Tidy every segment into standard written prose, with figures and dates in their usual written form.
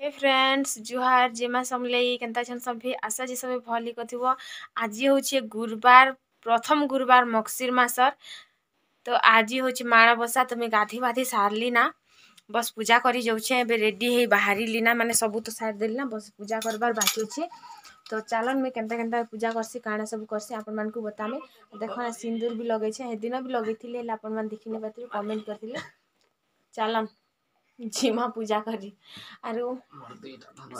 हे friends जुहार जेमा समले केनता छन सभी आशा जे सब भली कथिबो। आज होचे गुरुवार प्रथम गुरुवार मक्सिर मासर। तो आज होचे माणबसा तो मैं गाधी बाधी सारली ना बस पूजा करी जाऊे एबे रेडी हे बाहरी लीना माने सबू तो सार देली ना बस पूजा करबार बाकी अच्छे। तो चलन मैं केनता केनता पूजा करसी काना सब करसी आपन मान को बतामे। देखो ना सिंदूर भी लगे छे हेदिन भी लगेथिले ले आपन मान देखिने बात कमेंट करथिले। चलन जीमा पूजा करी आरो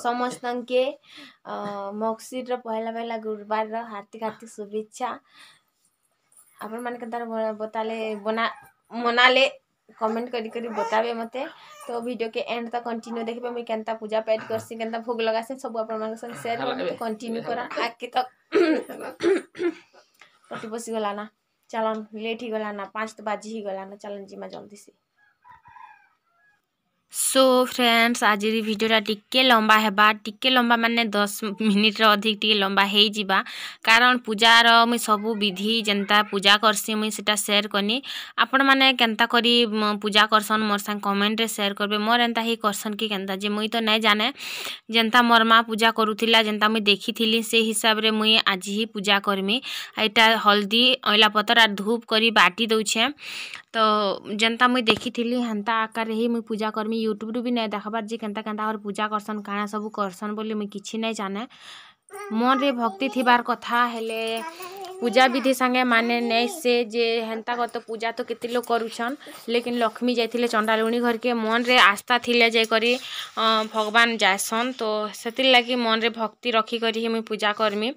समस्त के मक्सिर पहला पहला गुरुवार हार्दिक हार्दिक शुभेच्छा। आपण मान के बताले बना मनाले कमेंट करी करी बताबे मते। तो वीडियो के एंड तक कंटिन्यू देखबे मैं केनता पूजा पाठ करसी केनता भोग लगासी सब आपण मान संग शेयर करबे। तो कंटिन्यू करा आके तक पति बसी गला ना चलन लेट ही गला ना 5 तो बाजी ही गला ना चलन जीमा जल्दी से। सो फ्रेंड्स आज भिडियोटा टिके लंबा हेबा टिके लंबा माने 10 मिनिट अधिक टिके लंबा हे जिबा कारण पूजार मुई सबू विधि जनता पूजा करसी मुई सेटा शेयर करनी आपण माने केनता करी पूजा करसन मोर संग कमेंट रे शेयर करबे। मोर एंता ही करसन कि केनता जे मुई तो नहीं जाने जनता मोर माँ पूजा करूथिला जनता मुई देखिथिली से हिसाब रे मुई आज ही पूजा करमी। एटा हल्दी अइला पतर आ धूप करी बाटी दउछे तो जनता मुई देखिथिली हंता आकार ही मुई पूजा करमी। यूट्यूब रू भी नहीं देखबार जे केनता केनता और पूजा करसन काना सब करसन बोली मुई किछि नहीं जाने। मन रे भक्ति थिबार कथा हेले पूजा विधि संगे माने नहीं से जे हेंता कत पूजा तो केते लोग करूछन लेकिन लक्ष्मी जाइथिले चंडालुणी घर के मन रे आस्था थिले जे करी भगवान जायसन तो सेतिर लागी मन रे भक्ति रखी करी ही मुई पूजा करमी।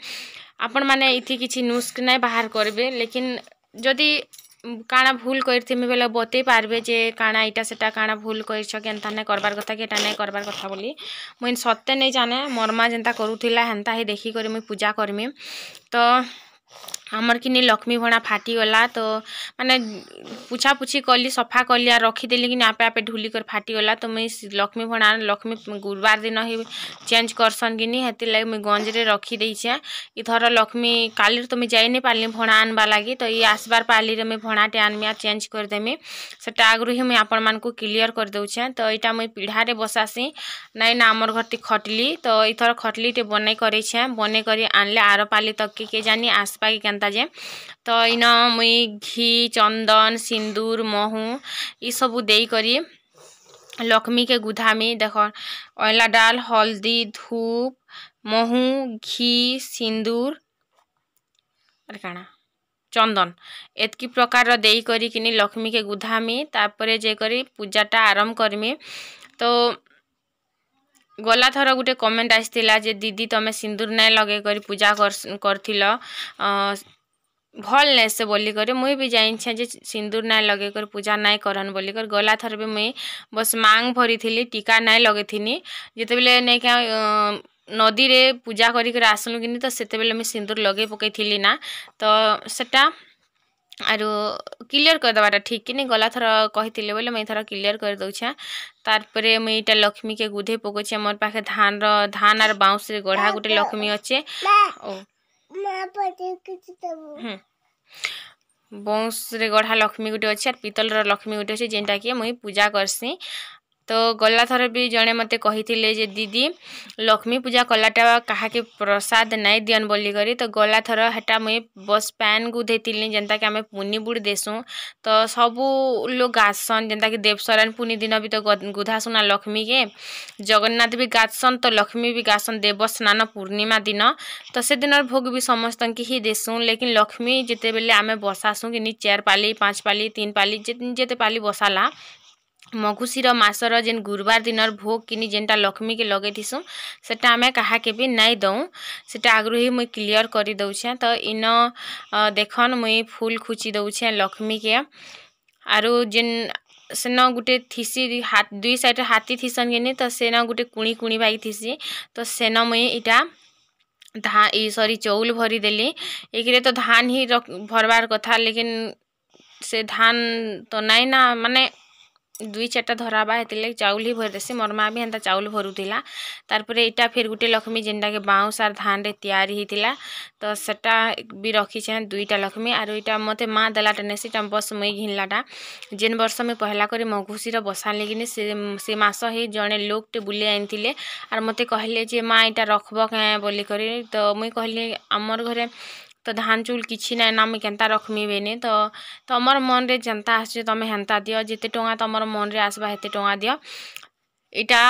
आपण माने इथि किछि नुस्ख नहीं बाहर करबे लेकिन जदि काना भूल करथिमि बेले बते पारबे जे काना इटा सेटा काना भूल करछ केनता नहीं करबार कथा केटा नहीं करबार कथा बोली मुई सत्य नहीं जाने। मोर माँ जेनता करूथिला हेंता ही देखी करी मुई पूजा करमी। तो हमर किनी लक्ष्मी भणा फाटी गला तो माने पुछा पुछी कली सफा कली आ रखीदेली कि आपे आपे ढुली कर फाटी गला। तो मुई लक्ष्मी भणा लक्ष्मी गुरुवार दिन ही चेंज करसन कि हेतिर लागी मुई गंज रे रखी देइछे। इथर लक्ष्मी काली तो मुई जाई नहीं पारली भणा आनबा लागी तो ये आसबार पाली रे मुई भणाटे आनमी आ चेंज कर देमी सेटा आगरु ही मुई आपण मान को क्लियर कर दउछे। तो इटा मुई पीढ़ा रे बसासी नहीं ना हमर घर ती खटली तो इथर खटली टे बनै करेछे बनै करी आनले आरो पाली तक के जानी आसपा के जे। तो इन मुई घी चंदन सिंदूर महू ई सबू देई करी लक्ष्मी के गुधामी देख अला डाल हल्दी धूप महू घी सिंदूर अरे काना चंदन एतकी प्रकार देई करी किनी लक्ष्मी के गुधामी तापरे जे करी पूजाटा आरंभ करमी। तो गला थर गुटे कमेंट आसथिला जे दीदी तमे सिंदूर नहीं लगे करी पूजा करथिल भल नहीं से बोली कर मुई भी जाइछे जे सिंदूर नहीं लगे कर पूजा नहीं करन बोली कर गला थर भी मुई बस मांग भरी थी टीका नहीं लगे थी जिते बेले नहीं क्या नदी रे पूजा करी कर आसलु कि तो सेते बेले मुई सिंदूर लगे पकई थी ना तो सेटा आरो क्लियर कर दबाटा ठीक कि नहीं गला थर कही बोले मुई थर क्लियर कर दउछे। तारपरे मुई इटा लक्ष्मी के गुधे पकोछे मोर पाखे धान आर बाउंस रे गढ़ा गुटे लक्ष्मी अच्छे बाउंस रे गढ़ा लक्ष्मी गुटे अच्छे पीतल लक्ष्मी गुटे अच्छे जेनटा कि मुई पूजा करसी। तो गला थर भी जड़े मते कही जे दीदी लक्ष्मी पूजा कलाटा कहा के प्रसाद नहीं दियन बोली करी तो गला थर हेटा मुई बस पैन गुधेतिली जेनता कि आमे पुनी बुड़ देसु। तो सबू लोग गासन जेनता कि देवसरान पुनी दिन भी तो गुधासुना लक्ष्मी के जगन्नाथ भी गासन तो लक्ष्मी भी गासन देवस्नान पूर्णिमा दिन तो से दिन भोग भी समस्त की ही देसु। लेकिन लक्ष्मी जिते बेले आमे बसासु कि 4 पाली 5 पाली 3 पाली जेते पाली बसाला मघुशीर मासर जेन गुरुवार दिन भोग किनी जेनटा लक्ष्मी के लगे थीसु सेटा आमे कहा के भी नहीं दऊँ सेटा आगरू ही मुई क्लियर करी दउछे। तो इन देखन मुई फूल खुची दउछे लक्ष्मी के आरो जेन सेन गुटे थीसी हाथ दुई साइड हाथी थीसन कि तो सेन गुटे कुणी कुणी बाई थीसी तो सेन मुई इटा सॉरी चौल भरी देली एक तो धान ही भरबार कथा लेकिन से धान तो नहीं ना माने दुई चार्टा धराबा हेतिरलागि चाउल ही भर देसी मोर माँ भी हेन्ता चाउल भरुथिला। तारपरे इटा फिर गुटे लक्ष्मी जेनटा के बाउंस आर धान रे तैयारी हिथिला तो सेटा भी रखीछे दुईटा लक्ष्मी आरो इटा मते माँ देलाटा नेसी टा बस मुई घिनलाटा जेन वर्ष मुई पहला करी मघुसीर बसा लेकिन से मास ही जड़े लोकटे बुले आनिथिले आर मते कहले जे माँ इटा रखब कें बोली करी तो मुई कहली आमर घरे तो धान चुल किछि ना ना मुई केनता रखमी बेने तो तमर मन रे जनता आसे तमे हेन्ता दियो जेते टोंगा तमर मन रे आसबा हेते टोंगा दियो इटा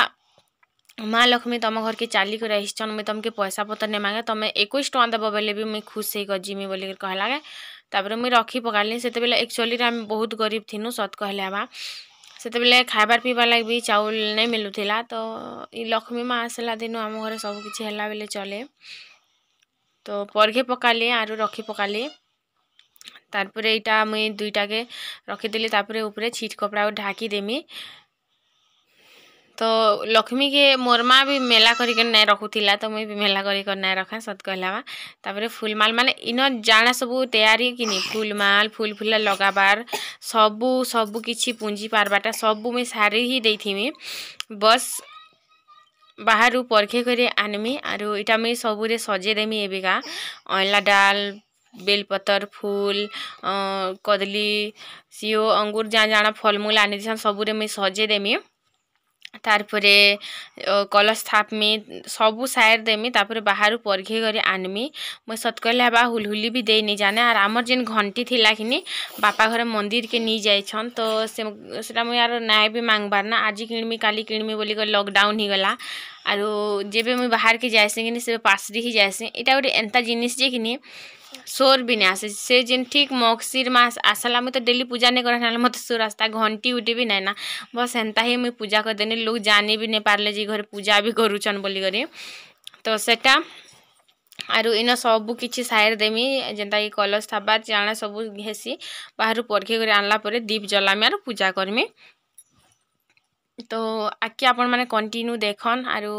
माँ लक्ष्मी तम घर के चाली कर आइछन मुई तमके पैसा पतर ने मांगे तमे 21 टोंगा देबो बेले भी मुई खुश हे गजिमी बोली कहला गे तापर मुई रखी पकाली सेते बेले एक्चुअली रे हम बहुत गरीब थिनु सत कहले बा सेते बेले खाइबार पीबार लाग भी चाउल नहीं मिलुथिला तो ई लक्ष्मी माँ आसला दिनु आम घरे सब किछि हला बेले चले तो परघे पकाली आरु रखी पकाली तारपरे इटा मुई दुईटा के रखीदेली तापरे ऊपरे छीट कपड़ा ढाकी देमी तो लक्ष्मी के मोर माँ भी मेला करिक नहीं रखुथिला तो मुई भी मेला करिक नहीं रखे सत कहला बा तापरे फूलमाल माने इन जाना सबू तैयारी कि नहीं फूलमाल फूल फुला लगाबार सबू किछि पुंजी पारबाटा सबू मुई सारी ही देथिमी बस बाहर परखे करे आनमी आरो इटा मुई सबुरे सजे देमी एबिका अयला डाल बेलपतर फूल कदली सीओ अंगूर जाना फलमूल आनी दिसन सबुरे मुई सजे देमी तारपरे कलश थापमी सबू साइड देमी तापरे बाहर परघे करे आनमी मुई सतकले बा हुलहुली भी दे नहीं जाने आर आमर जेन घंटी थिला किनी बापा घर मंदिर के नी जाइछन तो सेटा मुई यार नाय भी मांगबार ना आज किणमी काली किणमी बोली लॉकडाउन ही गला आरो जेबे मुई बाहर के जाइसे किनी से पासरी ही जाइसे इटा गोटे एंता जिनिस जे किनी सोर भी नहीं आसे से जेन ठीक मगसीर मास आसला मुई तो डेली पूजा नहीं कर मत सोर आसता घंटी उठी भी नहीं ना बस एंता ही मुई पूजा कर देनी लोग जानी भी नहीं पारले जे घर पूजा भी करूछन बोली करी तो सेटा आरु इन सबू किछि साइड देमी जेनता कि कलश थाबा जाना सबू हेसी बाहर परखे करे आनला परे दीप जलामी आरु पूजा करमी तो आके आपण माने कंटिन्यू देखन आरु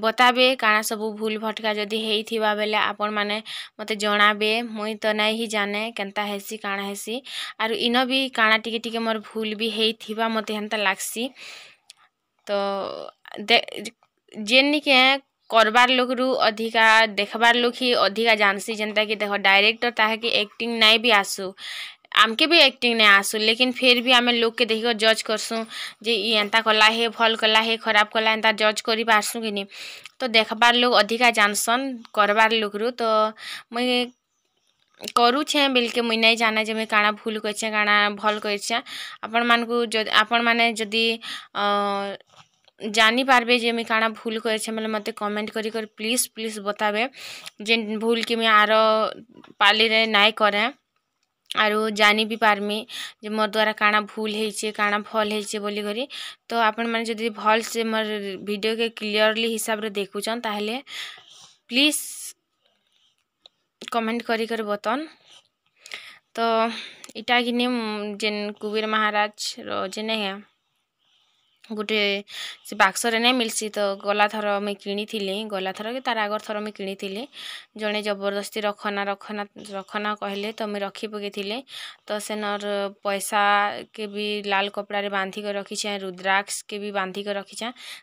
बताबे काना सबू भूल भटका जदि हेइथिबा बेले आपण माने मते जणाबे मुई तो नहीं ही जाने केनता हेसी काना हेसी आरु इन भी काना टिके टिके मोर भूल भी हेइथिबा मते हेन्ता लागसी तो जेन्नी के करबार लोग रु अधिका देखबार लोग ही अधिका जानसी जनता कि देख डायरेक्टर ताहे कि एक्टिंग नहीं भी आसू आमके भी एक्टिंग नहीं आसू लेकिन फिर भी आमे लोग के देखिक जज करसूँ जे ई एंता कला हे भल कला हे खराब कला एंता जज करी पारसूँ कि नहीं तो देखबार लोग अधिका जानसन करबार लोग रु तो मुई करूछे बिल्के मुई नहीं जाने जे मुई काना भूल करछे काना भल करछे आपण मानकु आपण माने जदि जानी पारबे जे मुई काना भूल करछे मतलब मते कमेंट करी कर प्लीज बताबे जेन भूल कि मुई आरो पाली रे नाई करे आरो जानी भी पारमी जे मोर द्वारा काना भूल हेइछे काना भल हेइछे बोली करी तो आपण माने जदि भल से मोर वीडियो के क्लियरली हिसाब रे देखुछन ताहले प्लीज कमेंट करी कर बतन तो इटा कि जेन कुबेर महाराज रो जेने है गोटे से बाक्सरे नहीं मिलसी तो गला थर मुई किनी गला थर कि तार आगर थर मुई किनी जड़े जबरदस्ती रखना कहले तो मुई रखी पकई तो सेनर पैसा के भी लाल कपड़ा रे बांधी कर रखी रुद्राक्ष के भी बांधी कर रखी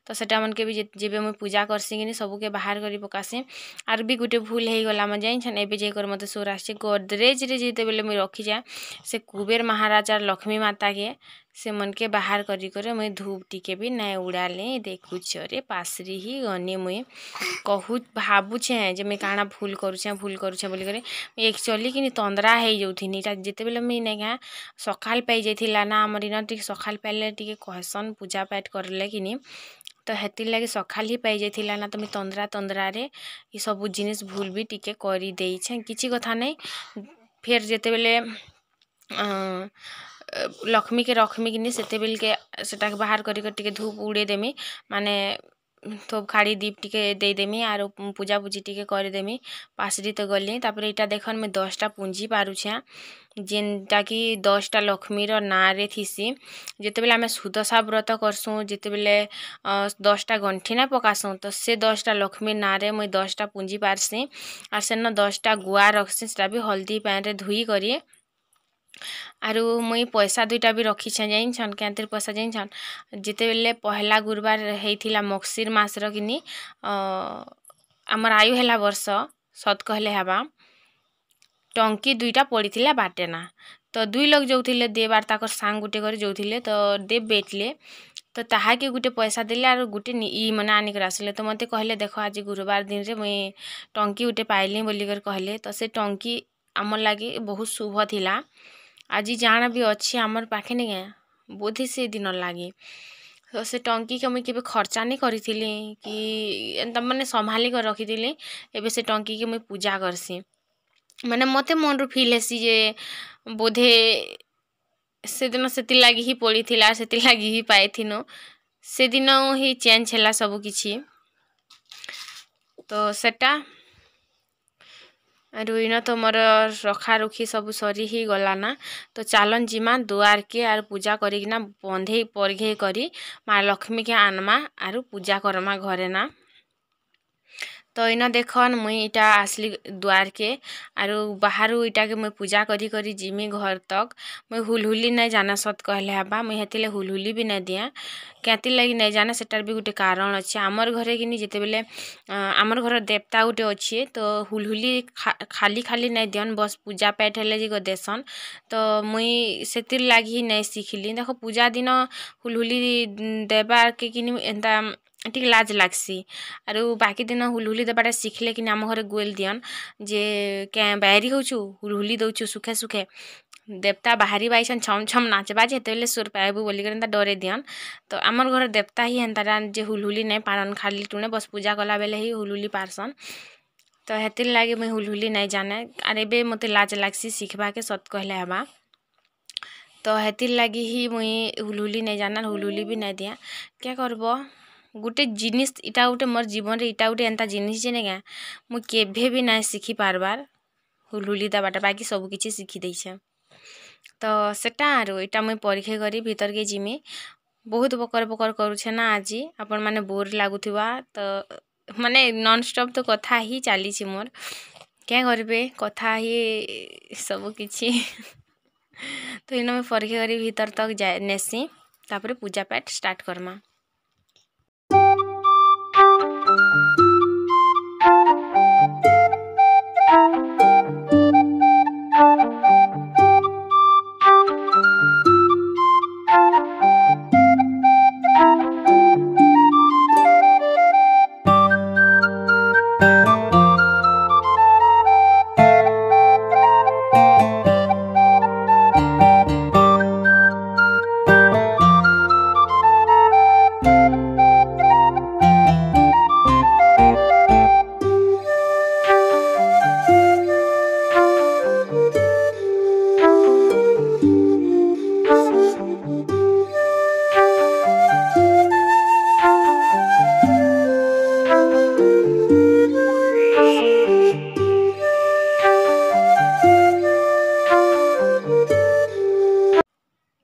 तो सेटा मन के भी जेबे मुई पूजा करसी कि सबू के बाहर करी पकासी आर भी गोटे भूल हो गला मैं जाइन एबे जाकर मत सोर आसे गोदरेज रे जेते बेले मुई रखी जाए से कुबेर महाराज और लक्ष्मी माता के से मन के बाहर करी करे मुई धूप टिके भी नहीं उड़ाले देखुछ रे पासरी ही गने मुई कहू भाबुछे जे मुई काना भूल करूछे बोली करे एक्चुअली कि तंद्रा हे जाउथिनी जेते बेले मुई नहीं क्या सकाल पाई जाइथिला ना हमर इन टिके सकाल पाइले टिके कहसन पूजा पाठ करले कि तो हेतिर लगे सकाल ही पाई जाइथिला ना तो मुई तंद्रा रे ये सब जिनिस भूल भी टिके करी देइछे किछि कथा नहीं फिर जेते बेले लक्ष्मी के रखमी कि सेते बेल के सेटा बाहर करी धूप उड़े देमी माने धूप खाड़ी दीप टिके दे देमी आरो पूजा पूजी टिके कर देमी पासरी तो गली तापर इटा देखन मैं 10टा पुंजी पारुछे जेनटा कि 10टा लक्ष्मीर ना रे थीसी जेते बेले आमे सुदशा व्रत करसूँ जेते बेले 10टा गंठी ना पकासूँ तो से 10टा लक्ष्मी ना रे मुई 10टा पुंजी पारसी आर सेन 10टा गुआ रखसी सेटा भी हल्दी पानी रे धुई करी आरु मुई पैसा दुईटा भी रखीछे जाइछन केंतिर पैसा जाइछन जितेबेले पहला गुरुवार हेइथिला मगशिर मासर किनी आमर आयु हेला वर्ष सत कहले हेबा टंकी दुईटा पड़ीथिला बाटेना तो दुई लोग जोथिले देबार ताकर सांग गुटे करे जोथिले तो देव बेटले तो ताहा के गुटे पैसा देले आरो गुटे ई मने आनी कर आसले तो मते कहले देखो आज गुरुवार दिन रे मुई टंकी गुटे पाइली बोली कर कहले तो से टंकी आमर लागी बहुत शुभ थिला आज जाना भी अच्छी आमर पाखे नहीं गए बोधे से दिन लगे तो से टंकी के मुई केबे खर्चा नहीं करी कि एंता माने संभाली कर रखी एबे से टंकी के मुई पूजा करसी माने मते मन रो फील हेसी जे बोधे से दिन से लगी ही पड़ी थिला से लगी ही पाए थिनो से दिन ही चेंज हैला सब किछि तो सेटा रुइन तो मोर रखा रुखी सब सरी ही गला ना तो चालन जिमा दुआर के आर पूजा करिकिना बंधे परघे करी माँ लक्ष्मी के आनमा आरु पूजा करमा घरे ना तो इन देखन मुई इटा आसली द्वार के आरु बाहरु इटा के मुई पूजा करी करी जिमी घर तक मुई हुलहुली नहीं जाना सत कहले हेबा मुई हेतिले हुलहुली भी नहीं दिया कैती लगी नहीं जाना सेटार भी गोटे कारण अच्छे आमर घरे कि जिते बेले आमर घर देवता गोटे अच्छे तो हुलहुली खाली खाली नहीं दियन बस पूजा पाठ हेले जी देसन तो मुई सेतिर लगी नहीं शिखिली देखो पूजा दिन हुलहुली देबार के कि एंता ठीक लाज लागसी आरु बाकी दिन हुलहुली देबाटा शिखले कि आम घर गोल दियन जे क्या बाहरी होचु हुलहुली दौचु सुखे सुखे देवता बाहरी बाइसन छम छम नाचबा जेतेबेले सुर पाइबू बोली कर डरे दियन तो आमर घर देवता ही हेन्ता जे हुलहुली नहीं पारन खाली टुणे बस पूजा कला बेले ही हुलहुली पारसन तो हेतिर लागे मुई हुलहुली नहीं जाने आर एबे मते लाज लागसी शिखबा के सत कहले हेबा तो हेतिर लागी ही मुई हुलहुली नहीं जाना हुलहुली भी नहीं दिया क्या करबो गोटे जिनिस इटा गोटे मोर जीवन रे इटा गोटे एंता जिनिस जे नेगा मु केभे भी ना शिखी पारबार हुलहुली देबाटा बाकी सब किछि शिखी देइछे तो सेटा आरो इटा मुई परीक्षा करी भीतर के जिमी बहुत बकर बकर करूछे ना आज अपन माने बोर लागुथिबा तो माने नॉन स्टॉप तो कथा ही चली मोर क्या करबे कथा ही सब किछि तो इन मैं परीक्षा करी भीतर तक जाए नेसी तापर पूजा पाठ स्टार्ट करमा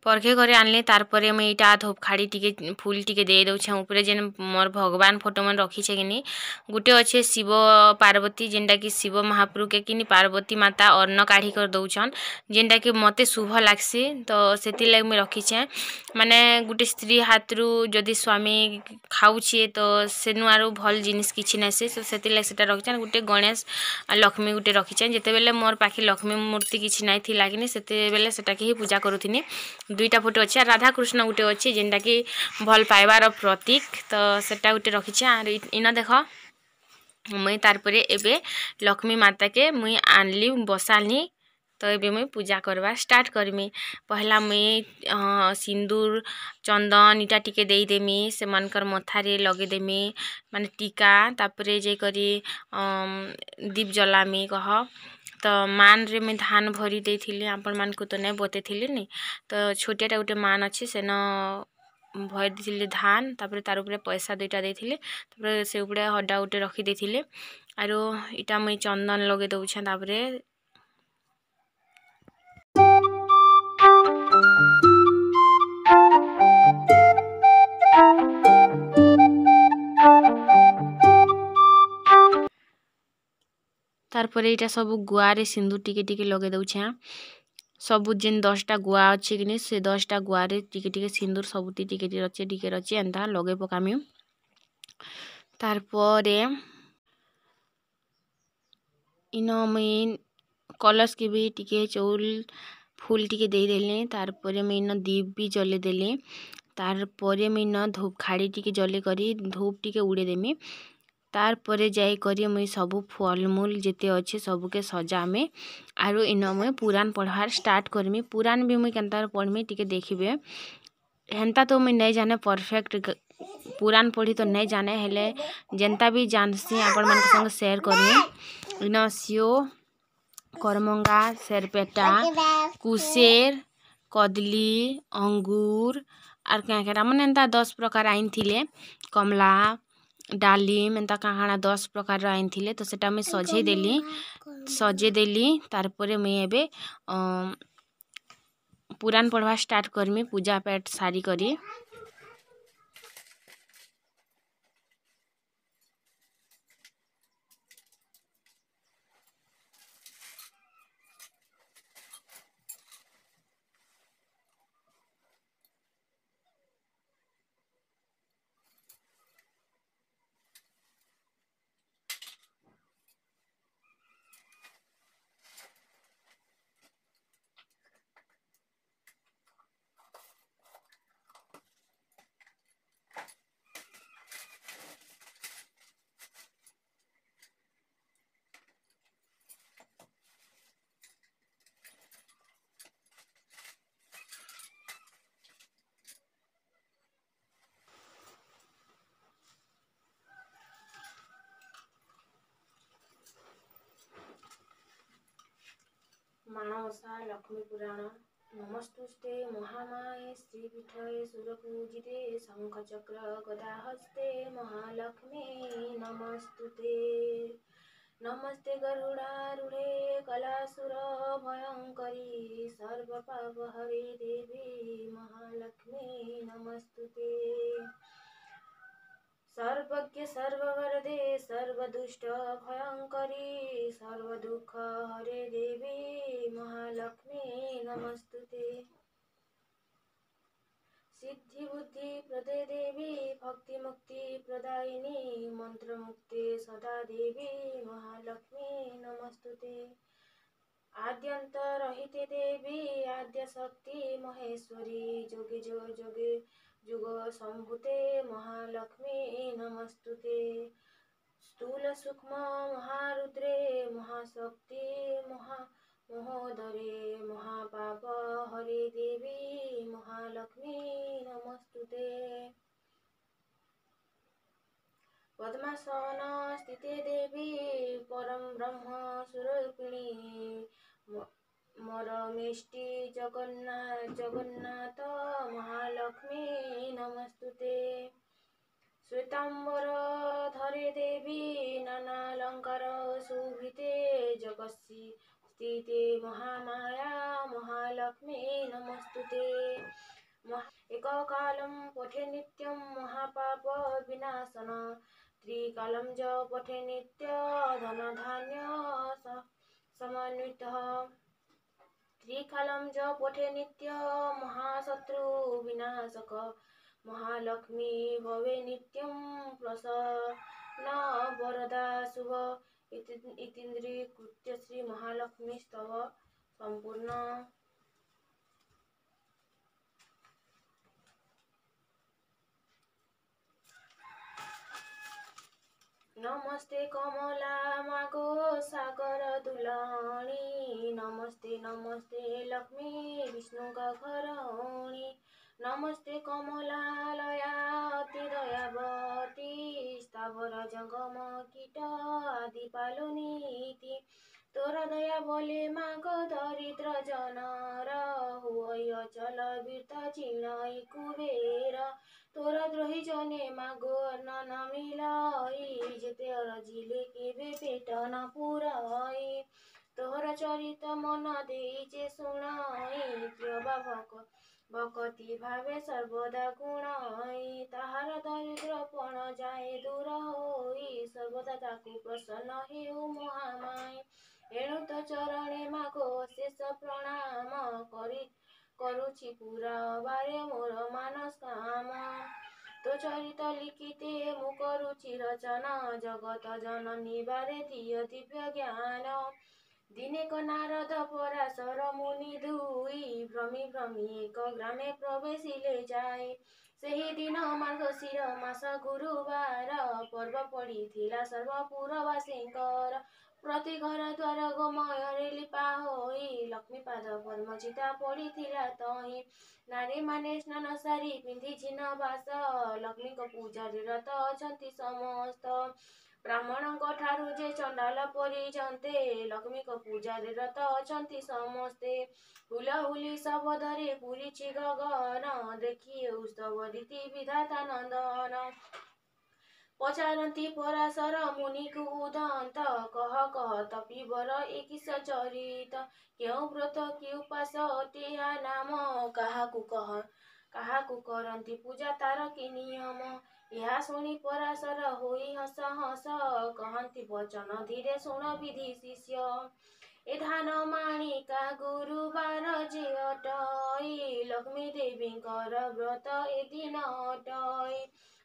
परखे करे आनले तारपरे मुई इटा धूपखाड़ी टिके फूल टिके दे दउछे ऊपर जेन मोर भगवान फोटो मन रखीछे किनी गुटे अच्छे शिव पार्वती जेनटा कि शिव महाप्रभु के किनी पार्वती माता अन्न काढ़ी कर दउछन जेनटा कि मते शुभ लागसी तो सेति लाग मुई रखीछे माने गुटे स्त्री हाथरू जदि स्वामी खाउछे तो सेनु आरो भल जिनिस किछि नसे तो सेति लाग सेटा रखीछन गुटे गणेश लक्ष्मी गुटे रखीछन जेते बेले मोर पाखी लक्ष्मी मूर्ति किछि नाइ थी लागिनी सेते बेले सेटा के ही पूजा करूथिनी दुईटा फोटो अच्छे राधा कृष्ण गुटे अच्छे जेनटा कि भल पाइबार प्रतीक तो सेटा गुटे रखीछे आर इन देख मुई तारपरे एबे लक्ष्मी माता के मुई आनली बसाली तो एबे मुई पूजा करवा स्टार्ट करमी पहला मुई सिंदूर चंदन इटा टिके देई देमी से मनकर मथारे लगे देमी माने टीका तापरे जे करी दीप जलामी कह तो मान रे मैं धान भरी देथिली आपण मान को तो नहीं बतेथिली नि तो छोटियाटा गोटे मान अच्छे से न भरी देथिली धान तापर तार ऊपर पैसा दुईटा देथिले तापर से ऊपर हड्डा गोटे रखी देथिले आरो इटा मुई चंदन लगे दउछे तापरे तारपरे इटा सब गुआरे सिंदूर टिके टिके लगे दउछे सबु जिन 10टा गुआ अच्छे कि से 10टा गुआरे टिके टिके सिंदूर सबुती टिके रचे एंता लगे पकामी तार परे इन मुई कलश के भी टिके चौल फूल टिके दे देली तार परे मुई इन दीप भी जले देली तार परे मुई इन धूप खाड़ी टिके जले करी धूप टिके उड़े देमी तार परे जाई करी मुई सबु फलमूल जेते अच्छे सबु के सजामे आरो इन मुई पुराण पढ़वार स्टार्ट करमी पुराण भी मुई केनता पढ़मी टिके देखिबे हेन्ता तो मुई नहीं जाने परफेक्ट पुराण पढ़ी तो नहीं जाने हेले जेन्ता भी जानसी आपण मन संग शेयर करमी इन सियो करमंगा सेरपेटा कुसेर कदली अंगूर आर क्या मैंने एंता 10 प्रकार आइन थिले कमला डालिम एंता काଣା 10 प्रकार आइन थिले तो सेटा मैं सजे देली तार परे मैं एबे पुराण पढ़वा स्टार्ट करमी पूजा पाठ सारी करी माणवसा लक्ष्मी पुराण नमस्तुस्ते महामाये श्रीपीठे सुरपूजिते शंखचक्र गदाहस्ते महालक्ष्मी नमस्तुते नमस्ते गरुडारूढे कलासुर भयंकरी सर्वपापहरे देवी महालक्ष्मी नमस्तुते सर्वज्ञ सर्ववरदे सर्वदुष्ट भयंकरी सर्वदुःख हरे देवी महालक्ष्मी नमस्तुते सिद्धि बुद्धि प्रदे देवी भक्ति मुक्ति प्रदायिनी मंत्र मुक्ति सदा देवी महालक्ष्मी नमस्तुते आद्यंत रहिते देवी आद्य शक्ति महेश्वरी जोगे जोगे जुग संभुते महालक्ष्मी नमस्तुते स्थूल सूक्ष्म महारुद्रे महाशक्ति महोदरे महापाप हरे देवी महालक्ष्मी नमस्तुते पद्मासन स्थिते देवी परम ब्रह्म स्वरूपिणी मरमेष्टि जगन्नाथ महालक्ष्मी नमस्तुते श्वेतांबर धरे देवी नानालंकार शोभिते जगस्सी स्थिते महामाया महालक्ष्मी नमस्तुते एक कालं पठे नित्यं महापाप विनाशन त्रिकालं च पठे नित्य धन धान्य समन्वितः त्रिकालं च पठे नित्य महाशत्रु विनाशक महालक्ष्मी भवे नित्यं प्रसन्न वरदा शुभ इतीन्द्री कृत्य श्री महालक्ष्मी स्तव संपूर्ण नमस्ते कमला मागो सागर दुलाणी नमस्ते नमस्ते लक्ष्मी विष्णु का घरणी नमस्ते कमला लया अति दयावती स्थावर जंगम कीट आदि पालनीति तोर दया बोले माग दरिद्र जनर हुई अचल बीर्ता चिणई कुबेर तोर द्रोही जने मागो न मिलाई जेते अरजिले केबे पेट न पुराई तोहर चरित मन देइचे शुणाई प्रियबा भक्ति भावे सर्वदा गुणाई ताहार दरिद्रपण जाए दूर होई सर्वदा ताकु प्रसन्न हेउ महामाई एणु तो चरणे मागो शेष प्रणाम करुछि पूरा बारे मोर मानस काम तो चरित लिखिते मु करुछि रचना जगत जननी बारे दिय दिव्य ज्ञान दिने क नारद पराशर मुनि दुई भ्रमी भ्रमी एक ग्रामे प्रवेशिले जाए ସେହି ଦିନ ମାର୍ଗଶିର ମାସ ଗୁରୁବାର ପର୍ବ ପଡ଼ିଥିଲା ସର୍ବପୁରବାସୀଙ୍କର ପ୍ରତି ଘର ଦ୍ୱାର ଗୋମୟରେ ଲିପା ହୋଇ ଲକ୍ଷ୍ମୀପାଦ ପଦ୍ମଚିତା ପଡ଼ିଥିଲା ତହିଁ ନାରୀମାନେ ସ୍ନାନ ସାରି ପିନ୍ଧିଛି ନବାସ ଲକ୍ଷ୍ମୀଙ୍କ ପୂଜାରେ ରତ ଅଛନ୍ତି ସମସ୍ତ ବ୍ରାହ୍ମଣଙ୍କ ଠାରୁ ଯେ ଚଣ୍ଡାଳ ପର୍ଯ୍ୟନ୍ତେ ଲକ୍ଷ୍ମୀଙ୍କ ପୂଜାରେ ରତ ଅଛନ୍ତି ସମସ୍ତେ ହୁଲହୁଲି ଶବଦରେ ପୁରିଛି ଗଗନ ଦେଖି ଉତ୍ସବ ରୀତି ବିଧାତା ନନ୍ଦନ ପଚାରନ୍ତି ପରାଶର ମୁନିକୁ ଉଦନ୍ତ କହ ତପିବର ଏ କିସ ଚରିତ କେଉଁ ବ୍ରତ କି ଉପାସ ଅଟେ ଏହା ନାମ କାହାକୁ କରନ୍ତି ପୂଜା ତାର କି ନିୟମ ଏହା ଶୁଣି ପରାଶର ହୋଇ ହସ ହସ କହନ୍ତି ବଚନ ଧୀରେ ଶୁଣ ବିଧି ଶିଷ୍ୟ ଏ ଧାନ ମାଣିକା ଗୁରୁବାର ଯେ ଅଟଇ ଲକ୍ଷ୍ମୀ ଦେବୀଙ୍କର ବ୍ରତ ଏ ଦିନ ଅଟଇ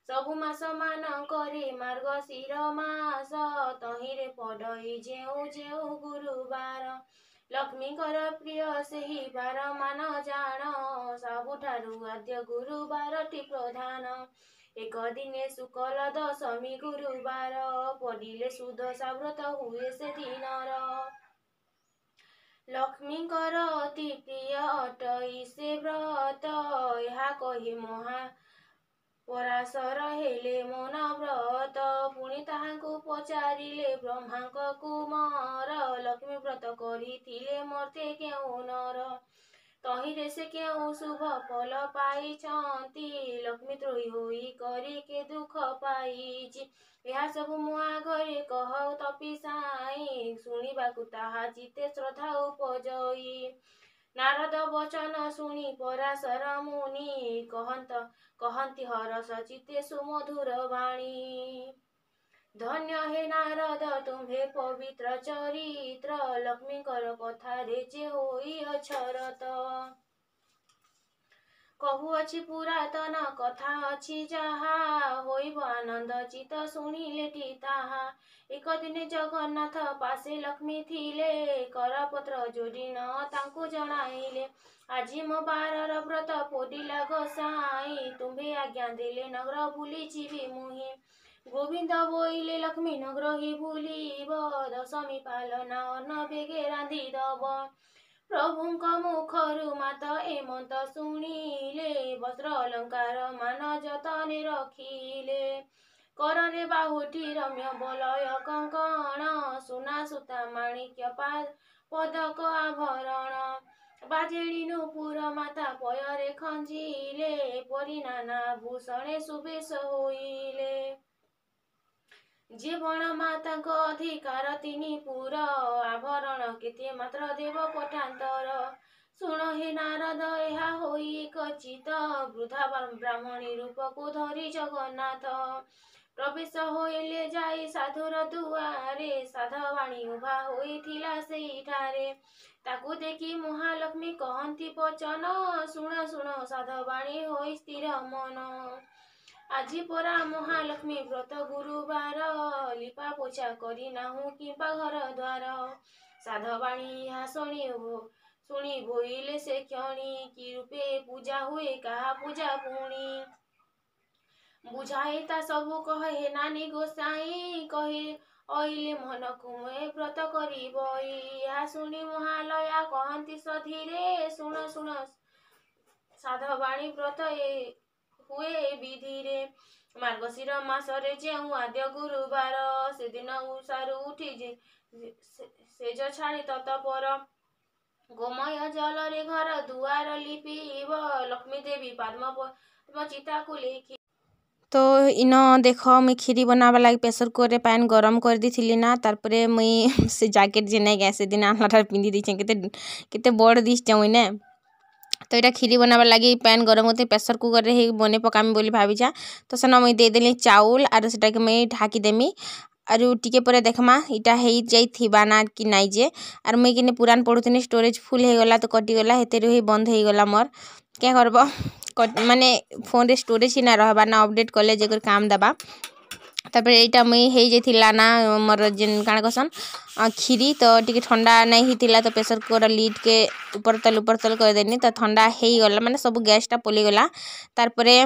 ସବୁ ମାସ ମାନଙ୍କରେ ମାର୍ଗଶିର ମାସ ତହିଁରେ ପଡ଼ଇ ଯେଉଁ ଗୁରୁବାର ଲକ୍ଷ୍ମୀଙ୍କର ପ୍ରିୟ ସେହି ବାର ମାନ ଜାଣ ସବୁଠାରୁ ଆଦ୍ୟ ଗୁରୁବାରଟି ପ୍ରଧାନ ଏକ ଦିନେ ଶୁକ୍ଳ ଦଶମୀ ଗୁରୁବାର ପଡ଼ିଲେ ସୁଦଶା ବ୍ରତ ହୁଏ ସେ ଦିନର ଲକ୍ଷ୍ମୀଙ୍କର ଅତି ପ୍ରିୟ ଅଟଇ ସେ ବ୍ରତ ଏହା କହି ମହା ପରାଶର ହେଲେ ମନ ବ୍ରତ ପୁଣି ତାହାଙ୍କୁ ପଚାରିଲେ ବ୍ରହ୍ମାଙ୍କ କୁମାର ଲକ୍ଷ୍ମୀ ବ୍ରତ କରିଥିଲେ ମର୍ତ୍ତେ କେଉଁ ନର ତହିଁରେ ସେ କେଉଁ ଶୁଭ ଫଳ ପାଇଛନ୍ତି ଲକ୍ଷ୍ମୀ ଦ୍ରୋହୀ ହୋଇ କରି କେ ଦୁଃଖ ପାଇଛି ଏହା ସବୁ ମୁଁ ଆଗରେ କହ ତପି ସାଇ ଶୁଣିବାକୁ ତାହା ଚିତେ ଶ୍ରଦ୍ଧା ଉପଜଇ ନାରଦ ବଚନ ଶୁଣି ପରାଶର ମୁନି କହନ୍ତି ହରଷ ଚିତେ ସୁମଧୁର ବାଣୀ ଧନ୍ୟ ହେ ନାରଦ ତୁମ୍ଭେ ପବିତ୍ର ଚରିତ୍ର ଲକ୍ଷ୍ମୀଙ୍କର କଥାରେ ଯେ ହୋଇଅଛ ରତ କହୁଅଛି ପୁରାତନ କଥା ଅଛି ଯାହା ହୋଇବ ଆନନ୍ଦ ଚିତ ଶୁଣିଲେଟି ତାହା ଏକ ଦିନେ ଜଗନ୍ନାଥ ପାଶେ ଲକ୍ଷ୍ମୀ ଥିଲେ କରପତ୍ର ଯୋଡ଼ିନ ତାଙ୍କୁ ଜଣାଇଲେ ଆଜି ମୋ ବାରର ବ୍ରତ ପୋଡ଼ିଲା ଗୋସାଇଁ ତୁମ୍ଭେ ଆଜ୍ଞା ଦେଲେ ନଗର ବୁଲି ଯିବି ମୁହିଁ ଗୋବିନ୍ଦ ବୋଇଲେ ଲକ୍ଷ୍ମୀ ନଗ୍ରହୀ ଭୁଲିବ ଦଶମୀ ପାଲନା ଅନ୍ନ ବେଗେ ରାନ୍ଧିଦବ ପ୍ରଭୁଙ୍କ ମୁଖରୁ ମାତ ଏମନ୍ତ ଶୁଣିଲେ ବସ୍ତ୍ର ଅଳଙ୍କାର ମାନ ଯତନେ ରଖିଲେ କରରେ ବାହୁଟି ରମ୍ୟ ବଲୟ କଙ୍କଣ ସୁନା ସୂତା ମାଣିକ୍ୟ ପଦକ ଆଭରଣ ବାଜେଳି ନୂପୁର ମାତା ପୟରେ ଖଞ୍ଜିଲେ ପରି ନାନା ଭୂଷଣେ ସୁବେଶ ହୋଇଲେ ଜୀବନ ମାତାଙ୍କ ଅଧିକାର ତିନି ପୁର ଆଭରଣ କେତେ ମାତ୍ର ଦେବ ପଟାନ୍ତର ଶୁଣ ହେ ନାରଦ ଏହା ହୋଇ ଏକ ଚିତ ବୃଦ୍ଧା ବ୍ରାହ୍ମଣୀ ରୂପକୁ ଧରି ଜଗନ୍ନାଥ ପ୍ରବେଶ ହୋଇଲେ ଯାଇ ସାଧୁର ଦୁଆରେ ସାଧବାଣୀ ଉଭା ହୋଇଥିଲା ସେଇଠାରେ ତାକୁ ଦେଖି ମହାଲକ୍ଷ୍ମୀ କହନ୍ତି ବଚନ ଶୁଣ ସାଧବାଣୀ ହୋଇ ସ୍ଥିର ମନ ଆଜି ପରା ମହାଲକ୍ଷ୍ମୀ ବ୍ରତ ଗୁରୁବାର ଲିପା ପୋଛା କରି ନାହୁଁ କିମ୍ବା ଘର ଦ୍ୱାର ସାଧବାଣୀ ଏହା ଶୁଣି ବୋଇଲେ ସେ କ୍ଷଣି କି ରୂପେ ପୂଜା ହୁଏ କାହା ପୂଜା ପୁଣି ବୁଝାଏ ତା ସବୁ କହେ ନାନୀ ଗୋସାଇଁ କହି ଅଇଲେ ମନକୁ ମୁଁ ବ୍ରତ କରିବଇ ଏହା ଶୁଣି ମହାଲୟା କହନ୍ତି ସଧୀରେ ଶୁଣ ସାଧବାଣୀ ବ୍ରତ ହୁଏ ବିଧିରେ ମାର୍ଗଶିର ମାସରେ ଯେଉଁ ଆଦ୍ୟ ଗୁରୁବାର ସେଦିନ ଉଷାରୁ ଉଠି ସେଜ ଛାଡ଼ି ତତପର ଗୋମୟ ଜଳରେ ଘର ଦୁଆର ଲିପିବ ଲକ୍ଷ୍ମୀ ଦେବୀ ପଦ୍ମଚିତାକୁ ଲେଖି तो इन देख मुई खीरी बनावा लगे प्रेसर कुकर रे पैन गरम कर दी ना तारपरे मुई से जैकेट जे नहीं गए से दिन आनलाटा पिंधि दी केते बड़ दिसचे मुई ने तो यहाँ खीरी बनावा लगे पैन गरम होते प्रेसर कुकर रे बने पकामी बोली भावी तो सेन मुई देदेली चाउल आर सेटा के मुई ढाकी देमी आरु टिके परे देखमा इटा हेई जाई थिबा ना कि नाइ जे आर मुई किने पुरान पढुतनी स्टोरेज फुल हे गला तो कटि गला हेते रही बंद हे गला मोर क्या करबो माने फोन रे स्टोरेज ही ना रहबा ना अपडेट कले जेकर काम दबा तापर एटा मुई हेई जेथिला ना मोर जेन काण कसन खीरी तो टिके ठंडा नहीं हितिला तो प्रेशर कुकर लीड के ऊपर तल कर देनी तो ठंडा हेई गला माने सब गैस टा पली गला तारपरे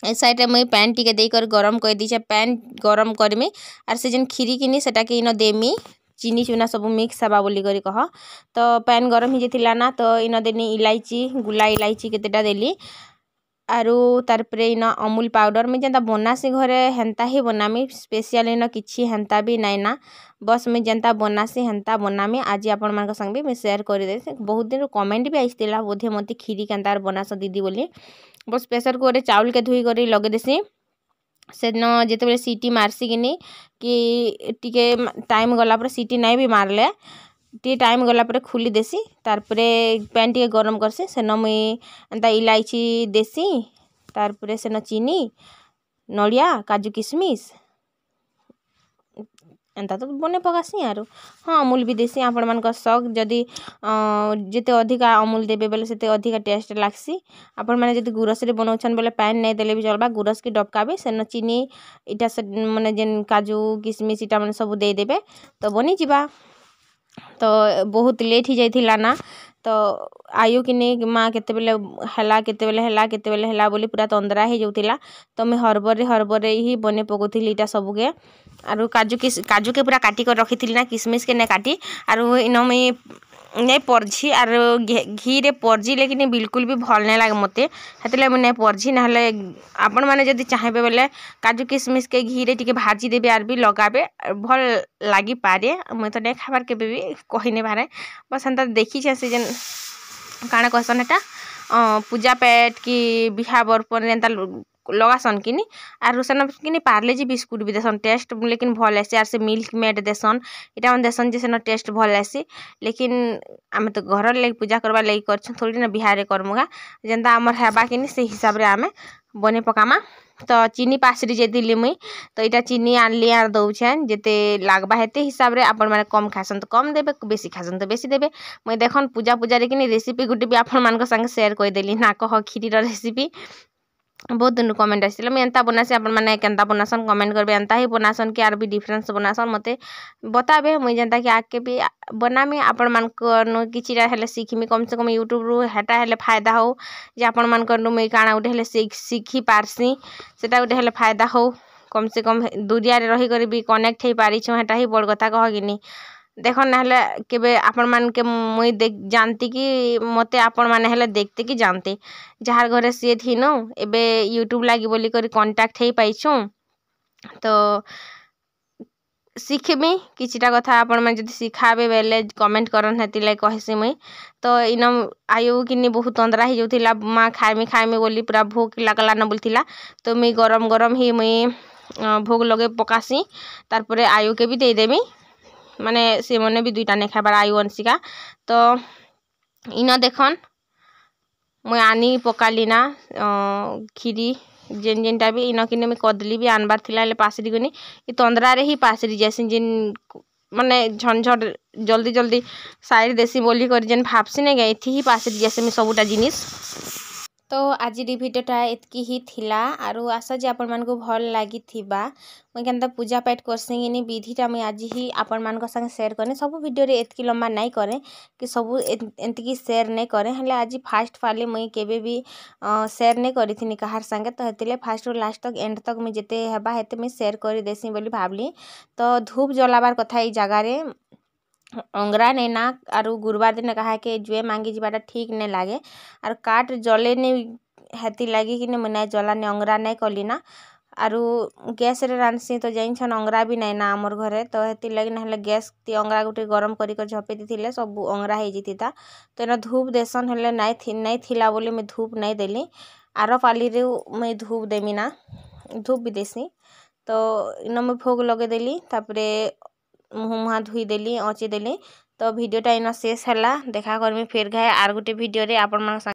ए साइड रे मुई पैन टिके देई कर गरम कर दी पैन गरम करमी आर से जेन खीरी किनी सेटा के इनो देमी चीनी चूना सब मिक्स हवा बोली करी कह तो पैन गरम ही जेथिला ना तो इनो देनी इलायची गुला इलायची केतेटा देली आरु तारपरे इन अमूल पाउडर मुझे जेनता बनासी घरे हेन्ता ही बनामी स्पेशल इन किछि हेन्ता भी नाइ ना बस मुझे जेनता बनासी हेन्ता बनामी आज आपण मान संग भी मैं शेयर कर दे बहुत दिन कमेंट भी आइसतिला बोधे मते खीरी केनतार बनास दीदी बोली बस प्रेशर कुकर चाउल के धुई करी लगे देसी सेदिन जेते सीटी मारसी किनी कि टिके टाइम गला पर सीटी नहीं भी मारले टी टाइम गला पर खुली देसी तारपरे पैन टी गरम करसी सेन मुई एंता इलायची देसी तारपरे सेन चीनी नड़िया काजू किशमिश एंता तो बने पकासी आरो हाँ अमूल भी देसी आपण मान शौक जदि जिते अधिका अमूल देबे बेले सेते अधिका टेस्ट लागसी आपण माने जदि गुरस रे बनाउछन बेले पैन नहीं देले भी चलबा गुरस की डबका भी सेन चीनी इटा से माने जेन काजू किशमिश इटा माने सब दे देबे तो बनी जिबा तो बहुत लेट ही जाइथिला ना तो आयु कि नहीं माँ केते बेले हैला बोली पूरा तंद्रा ही जाउथिला तो मैं हरबर ही बने पकोथिली इटा सब के आरु काजू के पूरा काटी कर रखी ना किशमिश के ने काटी आरु इन मुई नहीं परझी आर घी रे परझी लेकिन बिल्कुल भी भल नहीं लगे मते हेतले मैं नहीं परझी ना आपण माने जदि चाहेबे बेले काजू किशमिश के घी रे टिके भाजी देबे आर भी लगाबे भल लागी पारे मैं तो नहीं खाबार केबे भी कहि नहीं पारे बस एंता देखी से जेन काना कहसन एटा पूजा पेट की बिहा बरपन एंता लगासन किनी आर सेन किनी पार्लेजी बिस्कुट भी देसन टेस्ट लेकिन भल आसी आर से मिल्क मेड देसन इटा मन देसन जे सेन टेस्ट भल आसी लेकिन आमे तो घर ले पूजा करबा ले करछ थोड़ी ना बिहारे करमुगा जेंता हमर हेबा किनी से हिसाब रे आमे बने पकामा तो चीनी पासरी जेदिली मुई तो इटा चीनी आनली आर दउछन जेते लागबा हेते हिसाब रे आपण माने कम खासन तो कम देबे बेसी खासन तो बेसी देबे मुई देखन पूजा रे किनी रेसिपी गुटे भी आपण मान संग शेयर कर देली ना कह खीरी रो रेसिपी बहुत दिन कमेंट आसी मुझे एंता बनासी आपण मैंने केन्ता बनासन कमेंट करबे एंता ही बनासन कि आर भी डिफरेंस बनासन मते बताबे मुझे जेनता कि आके भी बनामी आपण मान किछिटा हेले सीखमी कम से कम यूट्यूब रु हेटा हेले फायदा हो जे आपण मान मुई काना उठे हेले सीखी पारसी सेटा उठे हेले फायदा हो कम से कम दुनिया रे रही कर भी कनेक्ट हो पारी छु हेटा ही बड़ कथा कह गिनी देखो ना केबे आपण मान के मुई देख जानती कि मते आपण माने हेले देखते कि जानते जहार घरे सी थी नो एबे यूट्यूब लागी बोली कर कांटेक्ट हे पाइछु तो सीखमी किछिटा कथा आपण माने जदि सिखाबे बेले कमेंट करन हेति लाइक कहसी मुई तो इन आयु किनी बहुत तंद्रा ही जोथिला माँ खाइमी बोली पूरा भूख लागला न बोलथिला तो मुई गरम ही मुई भोग लगे पकासी तारपरे आयु के भी दे देमी माने से मने भी दुईटा नहीं खाबार आयु अंशिका तो इन देखन मुई आनी पकाली ना खीरी जेन जेनटा भी इन किने मैं कदली भी आनबार थिला ले पासरी गनी ई तंद्रा रे ही पासरी जैसे जेन माने झनझट जल्दी साइड देसी बोली कर जेन भापसी ने गई थी ही पासरी जैसे मैं सबुटा जिनिस तो आज भिडियोटा एतकी ही थिला आरु आशा जे आपण मान को भल लागी थिबा मुई केनता पूजा पाठ करसी कि विधिटा मुई आज ही आपण मान संग शेयर करनी सब वीडियो रे एतकी लंबा नहीं करे कि सब एंतकी शेयर नहीं करे हेले आज फास्ट फाली मुई केबे भी शेयर नहीं करी थी कहार संगे तो हेतिले फास्ट रु लास्ट तक एंड तक मुई जेते हेबा हेते मुई शेयर कर देसी बोली भाबली तो धूप जलाबार कथा ई जगह रे अंगरा नहीं ना आरु गुरुवार दिन कहा कि जुए मांगी जाटा ठीक नहीं लगे आर काट जले नहीं हेती लगी कि नहीं जलानी अंगरा नहीं कली ना आरु गैस रे रांधसी तो जाइन अंगरा भी नहीं ना आमर घरे तो हेती लगी ना गैस ती अंगरा गोटे गरम कर झपे दी सब अंगरा हो जाता तो इन धूप देसन हेले नहीं थिला बोली मैं धूप नहीं देली आर पाली रे मैं धूप देमी ना धूप भी देसी तो इन मैं भोग लगे देली तापरे मुँह धुई देली अची देली तो वीडियोटा इन शेष है देखा करमी फिर घाए आर गोटे वीडियो रे आपण मान